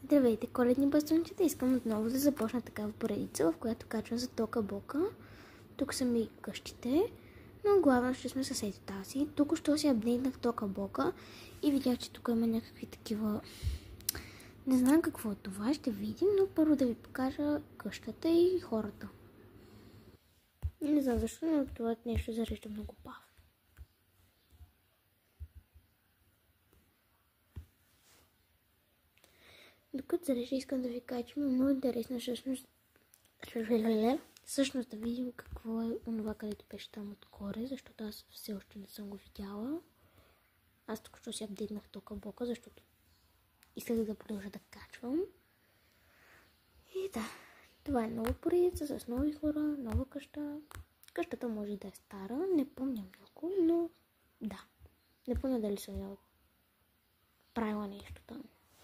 Здравейте, коледни бастунчета! Искам отново да започна такава поредица, в която качвам за Тока Бока. Тук са ми къщите, но главно ще сме съседи тази. Тук що си апдейтнах Тока Бока и видях, че тук има някакви такива... Не знам какво е това, ще видим, но първо да ви покажа къщата и хората. Не знам защо, но това нещо зарежда много бавно. Докато зарежда, искам да ви кажа, че ми е много интересно всъщност да видим какво е онова, където беше там отгоре, защото аз все още не съм го видяла. Аз тук що си апдейтнах Тока Бока, защото исках да продължа да качвам. И да, това е нова поредица с нови хора, нова къща. Къщата може да е стара, не помня много, но да. Не помня дали съм я правила нещо там.